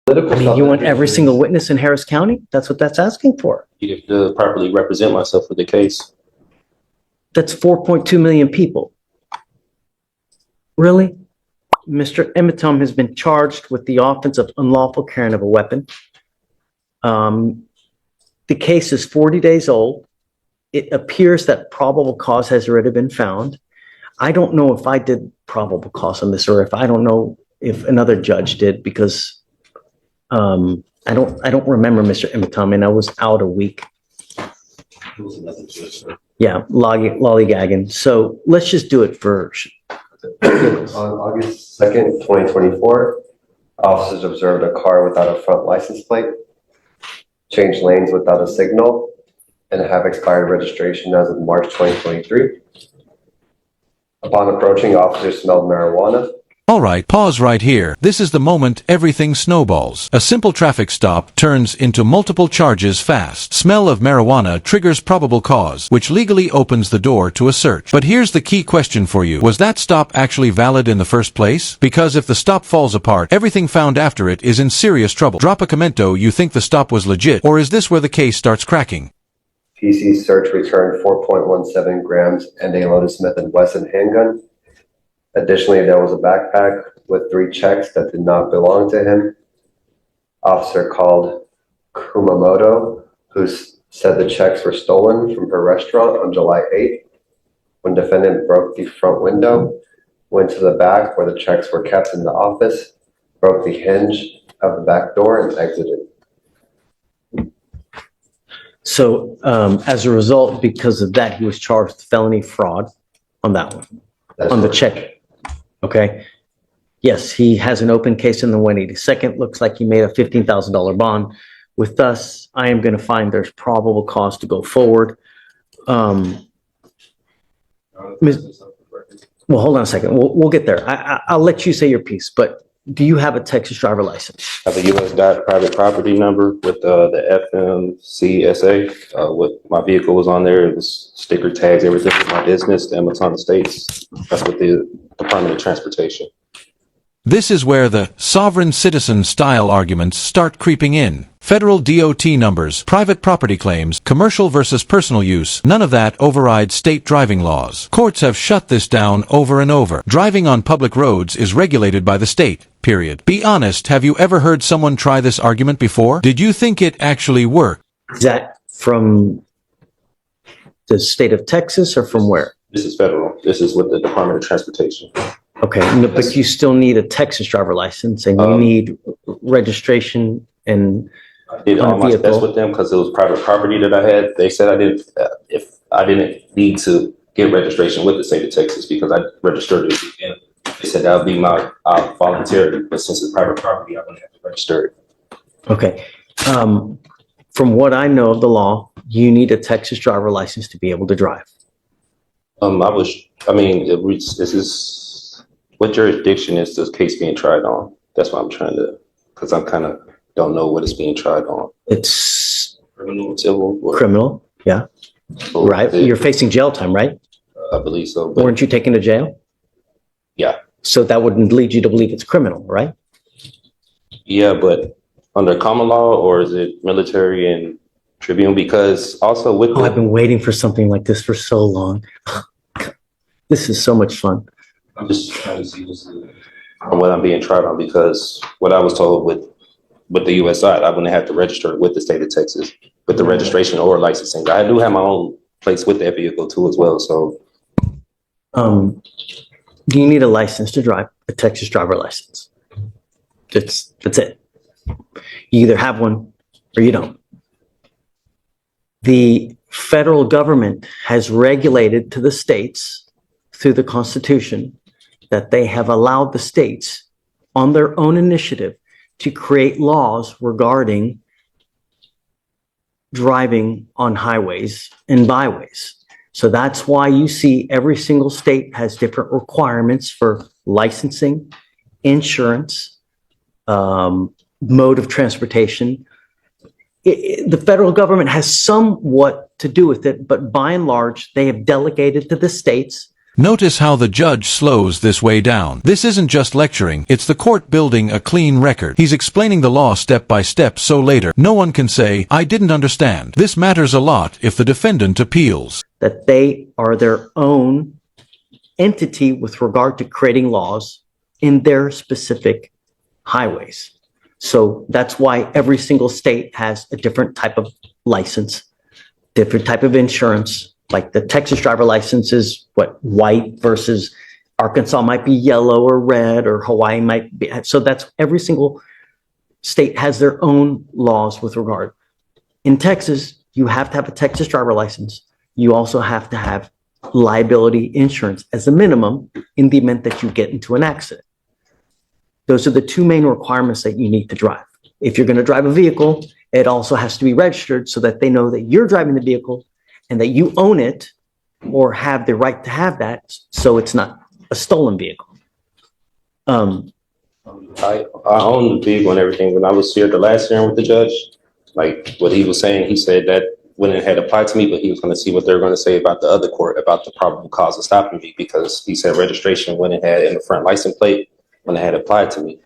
Political I mean, stuff you that want every usually- single witness in Harris County? That's what that's asking for. You have to properly represent myself for the case. That's 4.2 million people. Really? Mr. Emitom has been charged with the offense of unlawful carrying of a weapon. The case is 40 days old. It appears that probable cause has already been found. I don't know if I did probable cause on this, or if I don't know if another judge did, because I don't remember Mr. Emitom, and I was out a week. It was another judge, sir. Yeah, lollygagging. So let's just do it for. On August 2nd, 2024, officers observed a car without a front license plate, changed lanes without a signal, and have expired registration as of March 2023. Upon approaching, officers smelled marijuana. All right, pause right here. This is the moment everything snowballs. A simple traffic stop turns into multiple charges fast. Smell of marijuana triggers probable cause, which legally opens the door to a search. But here's the key question for you. Was that stop actually valid in the first place? Because if the stop falls apart, everything found after it is in serious trouble. Drop a commento you think the stop was legit, or is this where the case starts cracking? PC search returned 4.17 grams and a loaded Smith & Wesson handgun. Additionally, there was a backpack with 3 checks that did not belong to him. Officer called Kumamoto, who said the checks were stolen from her restaurant on July 8th. When defendant broke the front window, went to the back where the checks were kept in the office, broke the hinge of the back door, and exited. So as a result, because of that, he was charged with felony fraud on that one, on the check. Okay. Yes, he has an open case in the 182nd. Looks like he made a $15,000 bond. With us, I am going to find there's probable cause to go forward. Well, hold on a second. We'll get there. I'll let you say your piece, but do you have a Texas driver license? I have a U.S. private property number with the FMCSA. What my vehicle was on there, it was sticker tags, everything with my business, the Amazon States. That's what the Department of Transportation. This is where the sovereign citizen style arguments start creeping in. Federal DOT numbers, private property claims, commercial versus personal use, none of that overrides state driving laws. Courts have shut this down over and over. Driving on public roads is regulated by the state, period. Be honest, have you ever heard someone try this argument before? Did you think it actually worked? Is that from the state of Texas or from where? This is federal. This is with the Department of Transportation. Okay, but you still need a Texas driver license, and you need registration and I did all my best with them because it was private property that I had. They said I didn't, if I didn't need to get registration with the state of Texas because I registered it. And they said that would be my voluntary, but since it's private property, I wouldn't have to register it. Okay. From what I know of the law, you need a Texas driver license to be able to drive. This is, what jurisdiction is this case being tried on? That's what I'm trying to, because I'm kind of don't know what it's being tried on. It's Criminal, civil? criminal, yeah. Right, you're facing jail time, right? I believe so. But Weren't you taken to jail? yeah. So that wouldn't lead you to believe it's criminal, right? Yeah, but under common law, or is it military and tribune? Because also with Oh, I've been waiting for something like this for so long. This is so much fun. I'm just trying to see what I'm being tried on, because what I was told with the U.S. side, I wouldn't have to register with the state of Texas with the registration or licensing. I do have my own place with that vehicle too as well. So, do you need a license to drive? A Texas driver license. That's it. You either have one or you don't. The federal government has regulated to the states through the Constitution that they have allowed the states on their own initiative to create laws regarding driving on highways and byways. So that's why you see every single state has different requirements for licensing, insurance, mode of transportation. The federal government has somewhat to do with it, but by and large, they have delegated to the states Notice how the judge slows this way down. This isn't just lecturing, it's the court building a clean record. He's explaining the law step by step so later no one can say, I didn't understand. This matters a lot if the defendant appeals. That they are their own entity with regard to creating laws in their specific highways. So that's why every single state has a different type of license, different type of insurance. Like the Texas driver license is white versus Arkansas might be yellow or red, or Hawaii might be. So that's every single state has their own laws with regard. In Texas, you have to have a Texas driver license. You also have to have liability insurance as a minimum in the event that you get into an accident. Those are the two main requirements that you need to drive. If you're going to drive a vehicle, it also has to be registered so that they know that you're driving the vehicle and that you own it or have the right to have that, so it's not a stolen vehicle. I own the vehicle and everything. When I was here the last hearing with the judge, like what he was saying, he said that when it had applied to me, but he was going to see what they were going to say about the other court, about the probable cause of stopping me, because he said registration when it had in the front license plate, when it had applied to me.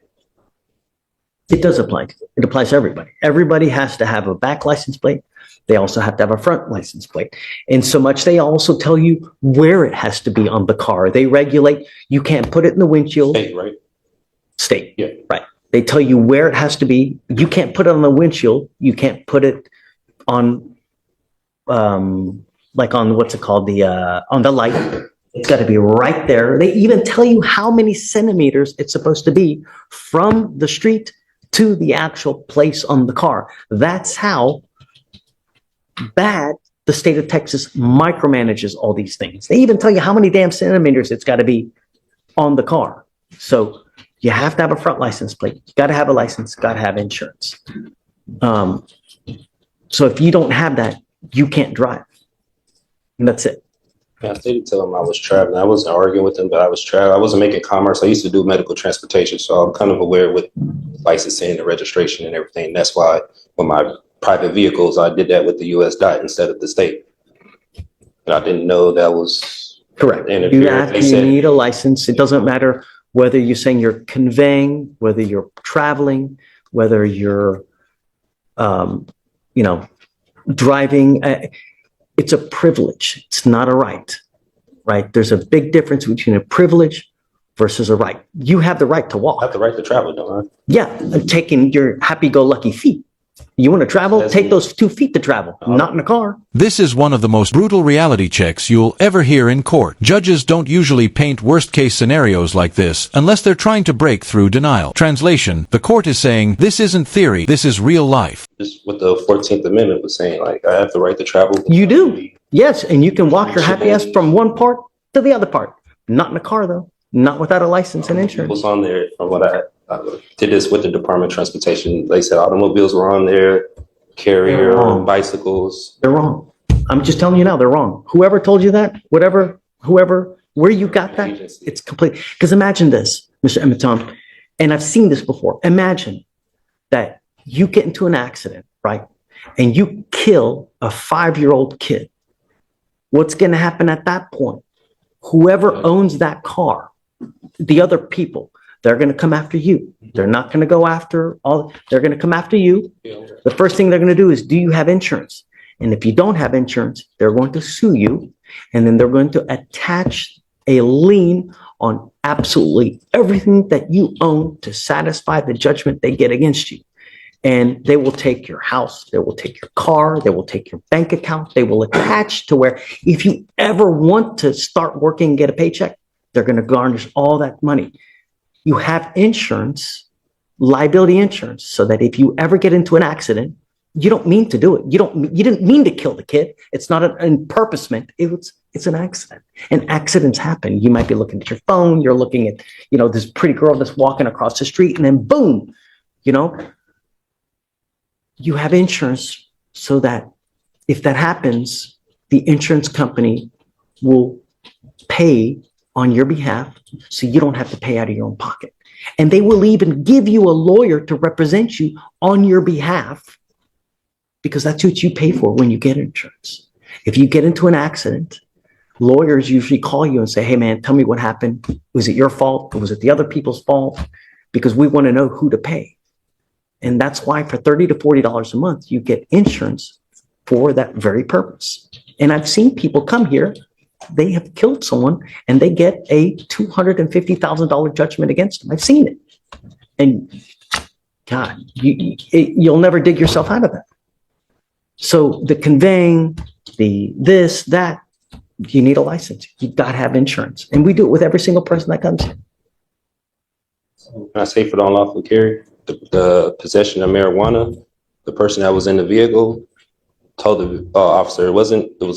It does apply. It applies to everybody. Everybody has to have a back license plate. They also have to have a front license plate. And so much, they also tell you where it has to be on the car. They regulate, you can't put it in the windshield. State, right? State, Yeah. right. They tell you where it has to be. You can't put it on the windshield. You can't put it on, like on, what's it called? On the light. It's got to be right there. They even tell you how many centimeters it's supposed to be from the street to the actual place on the car. That's how bad the state of Texas micromanages all these things. They even tell you how many damn centimeters it's got to be on the car. So you have to have a front license plate. You got to have a license, got to have insurance. So if you don't have that, you can't drive. And that's it. Yeah, I did tell him I was traveling. I wasn't arguing with him, but I was traveling. I wasn't making commerce. I used to do medical transportation, so I'm kind of aware with licensing and registration and everything. That's why with my private vehicles, I did that with the U.S. DOT instead of the state. And I didn't know that was correct. You need a license. It doesn't matter whether you're saying you're conveying, whether you're traveling, whether you're, driving. It's a privilege. It's not a right, right? There's a big difference between a privilege versus a right. You have the right to walk. I have the right to travel, don't I? Yeah, taking your happy-go-lucky feet. You want to travel? Take those 2 feet to travel, not in a car. This is one of the most brutal reality checks you'll ever hear in court. Judges don't usually paint worst-case scenarios like this unless they're trying to break through denial. Translation, the court is saying, this isn't theory, this is real life. Just what the 14th Amendment was saying, like, I have the right to travel. You do. Yes, and you can walk your happy ass from one part to the other part. Not in a car, though. Not without a license and insurance. What's on there from what I did this with the Department of Transportation. They said automobiles were on there, carrier, bicycles. They're wrong. I'm just telling you now, they're wrong. Whoever told you that, where you got that, it's complete. Because imagine this, Mr. Emiton, and I've seen this before. Imagine that you get into an accident, right? And you kill a 5-year-old kid. What's going to happen at that point? Whoever owns that car, the other people, they're going to come after you. They're not going to go after they're going to come after you. The first thing they're going to do is, do you have insurance? And if you don't have insurance, they're going to sue you. And then they're going to attach a lien on absolutely everything that you own to satisfy the judgment they get against you. And they will take your house, they will take your car, they will take your bank account, they will attach to where if you ever want to start working and get a paycheck, they're going to garnish all that money. You have insurance, liability insurance, so that if you ever get into an accident, you don't mean to do it. You didn't mean to kill the kid. It's not an purposement. It's an accident. And accidents happen. You might be looking at your phone. You're looking at, this pretty girl that's walking across the street, and then boom, you have insurance so that if that happens, the insurance company will pay on your behalf, so you don't have to pay out of your own pocket. And they will even give you a lawyer to represent you on your behalf, because that's what you pay for when you get insurance. If you get into an accident, Lawyers usually call you and say, hey man, tell me what happened. Was it your fault? Or was it the other people's fault? Because we want to know who to pay. And that's why for $30 to $40 a month, you get insurance for that very purpose. And I've seen people come here, they have killed someone and they get a $250,000 judgment against them. I've seen it. And God, you'll never dig yourself out of that. So the conveying, the this, that, you need a license. You've got to have insurance. And we do it with every single person that comes in. Can I say for the unlawful carry, the possession of marijuana, the person that was in the vehicle told the officer it was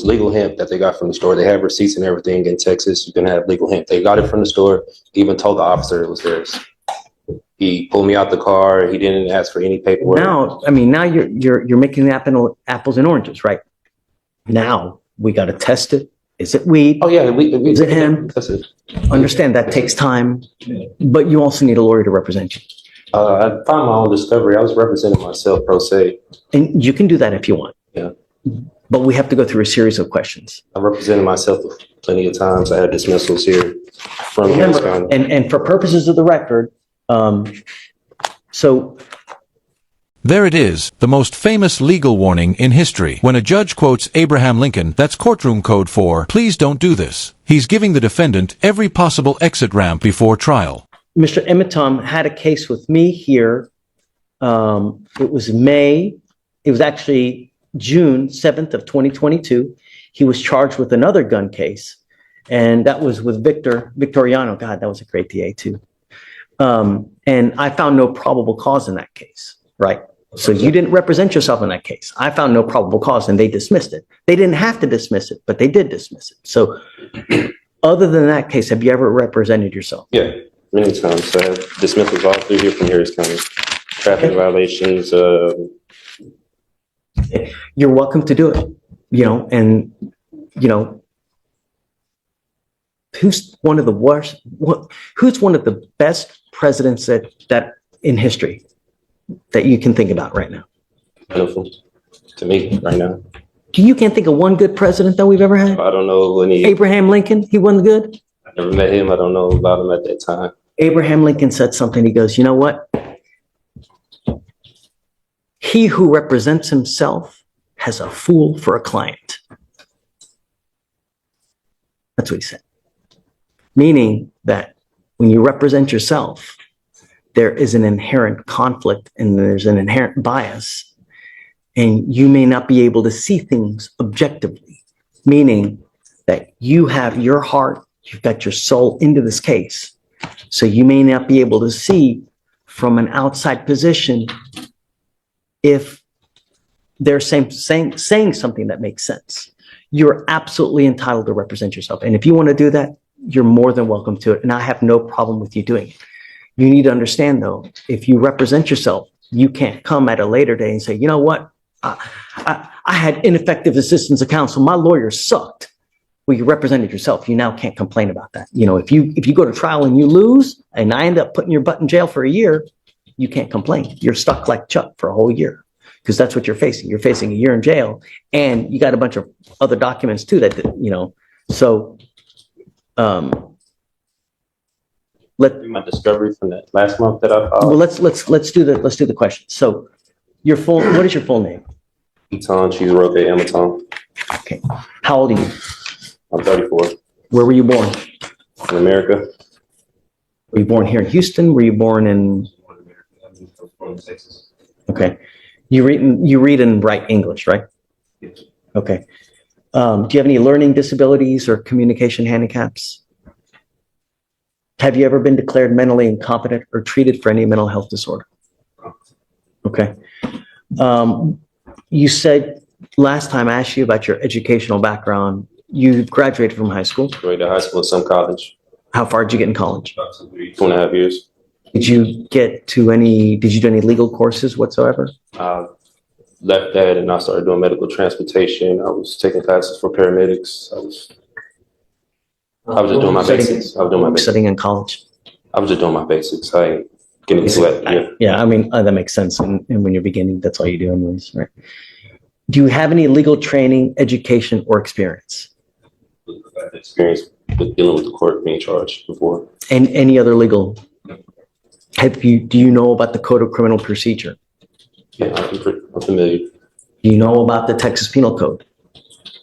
legal hemp that they got from the store. They have receipts and everything in Texas. You can have legal hemp. They got it from the store. Even told the officer it was theirs. He pulled me out the car. He didn't ask for any paperwork. Now you're making apples and oranges, right? Now we got to test it. Is it weed? Oh yeah, is it him? That's it. Understand that takes time, but you also need a lawyer to represent you. I found my own discovery. I was representing myself pro se. And you can do that if you want. Yeah. But we have to go through a series of questions. I represented myself plenty of times. I had dismissals here from Harris County. And for purposes of the record, so There it is, the most famous legal warning in history. When a judge quotes Abraham Lincoln, that's courtroom code for, please don't do this. He's giving the defendant every possible exit ramp before trial. Mr. Emitom had a case with me here. It was actually June 7th of 2022. He was charged with another gun case, and that was with Victoriano. God, that was a great DA too. And I found no probable cause in that case, right? So you didn't represent yourself in that case. I found no probable cause and they dismissed it. They didn't have to dismiss it, but they did dismiss it. So other than that case, have you ever represented yourself? Yeah, many times. I have dismissals all through here from Harris County. Traffic violations. You're welcome to do it, and who's one of the worst, who's one of the best presidents that in history that you can think about right now? Wonderful to me right now. You can't think of one good president that we've ever had? I don't know any. Abraham Lincoln, he wasn't good? I never met him. I don't know about him at that time. Abraham Lincoln said something. He goes, you know what? He who represents himself has a fool for a client. That's what he said. Meaning that when you represent yourself, there is an inherent conflict and there's an inherent bias, and you may not be able to see things objectively, meaning that you have your heart, you've got your soul into this case. So you may not be able to see from an outside position if they're saying something that makes sense. You're absolutely entitled to represent yourself. And if you want to do that, you're more than welcome to it. And I have no problem with you doing it. You need to understand, though, if you represent yourself, you can't come at a later day and say, you know what? I had ineffective assistance of counsel. My lawyer sucked. Well, you represented yourself. You now can't complain about that. If you go to trial and you lose and I end up putting your butt in jail for a year, you can't complain. You're stuck like Chuck for a whole year because that's what you're facing. You're facing a year in jail and you got a bunch of other documents too so My discovery from that last month that I filed. Well, let's do the question. So what is your full name? Eton, she's Roque Amaton. Okay. How old are you? I'm 34. Where were you born? In America. Were you born here in Houston? Were you born in? Texas. Okay. You read and write English, right? Yes. Okay. Do you have any learning disabilities or communication handicaps? Have you ever been declared mentally incompetent or treated for any mental health disorder? Okay. You said last time I asked you about your educational background, you graduated from high school. Graduated high school, some college. How far did you get in college? About 2.5 years. Did you do any legal courses whatsoever? Left that and I started doing medical transportation. I was taking classes for paramedics. I was just doing my basics. Studying in college. I was just doing my basics. I ain't getting into it. Yeah, I mean, that makes sense. And when you're beginning, that's all you do anyways, right? Do you have any legal training, education, or experience? I've had experience with dealing with the court being charged before. And any other legal? Do you know about the Code of Criminal Procedure? Yeah, I'm familiar. Do you know about the Texas Penal Code?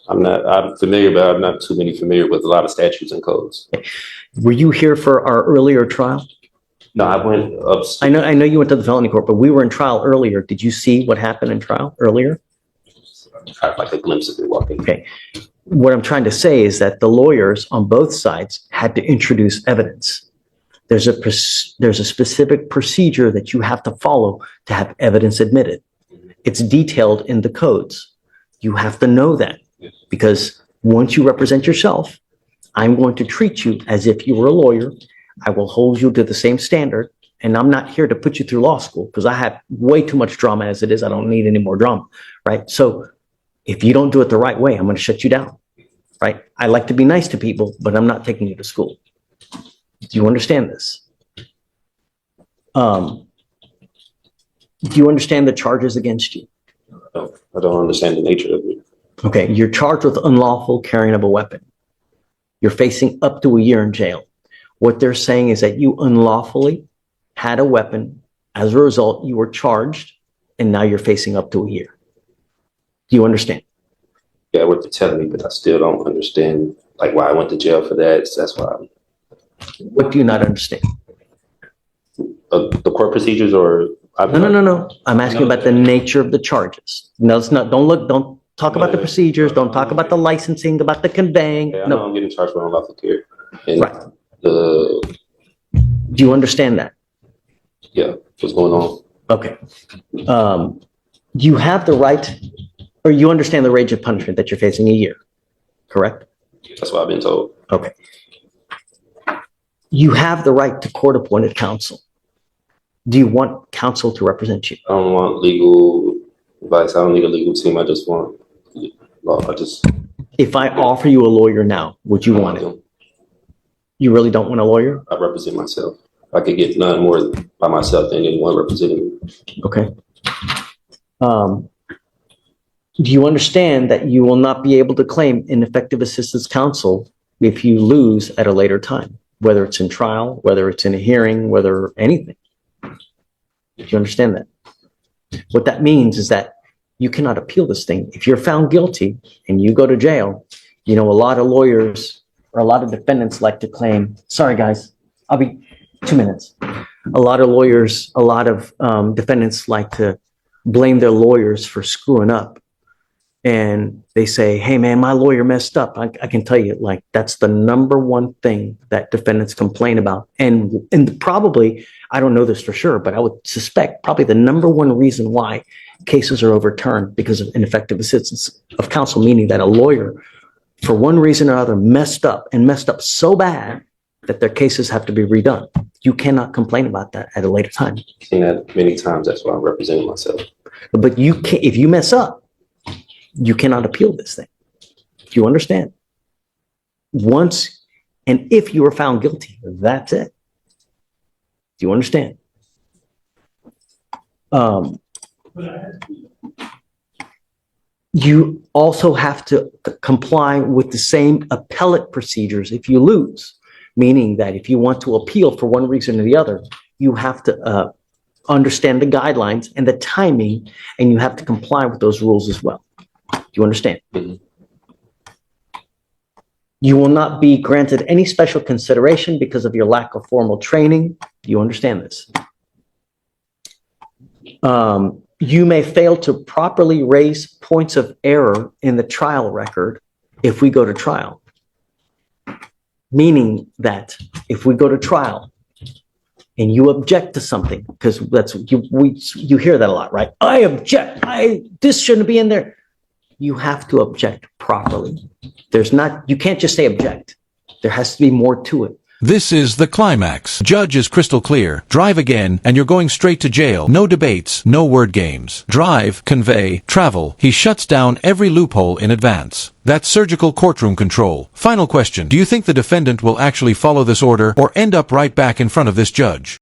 I'm familiar, but I'm not too familiar with a lot of statutes and codes. Were you here for our earlier trial? No, I went up. I know you went to the felony court, but we were in trial earlier. Did you see what happened in trial earlier? Kind of like a glimpse of it walking. Okay. What I'm trying to say is that the lawyers on both sides had to introduce evidence. There's a specific procedure that you have to follow to have evidence admitted. It's detailed in the codes. You have to know that because once you represent yourself, I'm going to treat you as if you were a lawyer. I will hold you to the same standard. And I'm not here to put you through law school because I have way too much drama as it is. I don't need any more drama, right? So if you don't do it the right way, I'm going to shut you down, right? I like to be nice to people, but I'm not taking you to school. Do you understand this? Do you understand the charges against you? I don't understand the nature of it. Okay, you're charged with unlawful carrying of a weapon. You're facing up to a year in jail. What they're saying is that you unlawfully had a weapon. As a result, you were charged, and now you're facing up to a year. Do you understand? Yeah, what they're telling me, but I still don't understand like why I went to jail for that. So that's why. What do you not understand? The court procedures, or No. I'm asking about the nature of the charges. No, it's not. Don't talk about the procedures. Don't talk about the licensing, about the conveying. Yeah, I know I'm getting charged for unlawful carry. And right. Do you understand that? Yeah, what's going on? Okay. You have the right, or you understand the range of punishment that you're facing a year, correct? That's what I've been told. Okay. You have the right to court-appointed counsel. Do you want counsel to represent you? I don't want legal advice. I don't need a legal team. I just want law. If I offer you a lawyer now, would you want it? You really don't want a lawyer? I represent myself. I could get none more by myself than anyone representing me. Okay. Do you understand that you will not be able to claim ineffective assistance counsel if you lose at a later time, whether it's in trial, whether it's in a hearing, whether anything? Do you understand that? What that means is that you cannot appeal this thing. If you're found guilty and you go to jail, you know, a lot of lawyers or a lot of defendants like to claim, sorry guys, I'll be 2 minutes. A lot of lawyers, a lot of defendants like to blame their lawyers for screwing up. And they say, hey man, my lawyer messed up. I can tell you, like, that's the number one thing that defendants complain about. And probably, I don't know this for sure, but I would suspect probably the number one reason why cases are overturned because of ineffective assistance of counsel, meaning that a lawyer, for one reason or other, messed up so bad that their cases have to be redone. You cannot complain about that at a later time. I've seen that many times. That's why I'm representing myself. But you can't, if you mess up, you cannot appeal this thing. Do you understand? Once, and if you are found guilty, that's it. Do you understand? You also have to comply with the same appellate procedures if you lose, meaning that if you want to appeal for one reason or the other, you have to understand the guidelines and the timing, and you have to comply with those rules as well. Do you understand? Mm-hmm. You will not be granted any special consideration because of your lack of formal training. Do you understand this? You may fail to properly raise points of error in the trial record if we go to trial. Meaning that if we go to trial and you object to something, because that's you hear that a lot, right? I object. This shouldn't be in there. You have to object properly. You can't just say object. There has to be more to it. This is the climax. Judge is crystal clear. Drive again, and you're going straight to jail. No debates, no word games. Drive, convey, travel. He shuts down every loophole in advance. That's surgical courtroom control. Final question. Do you think the defendant will actually follow this order or end up right back in front of this judge?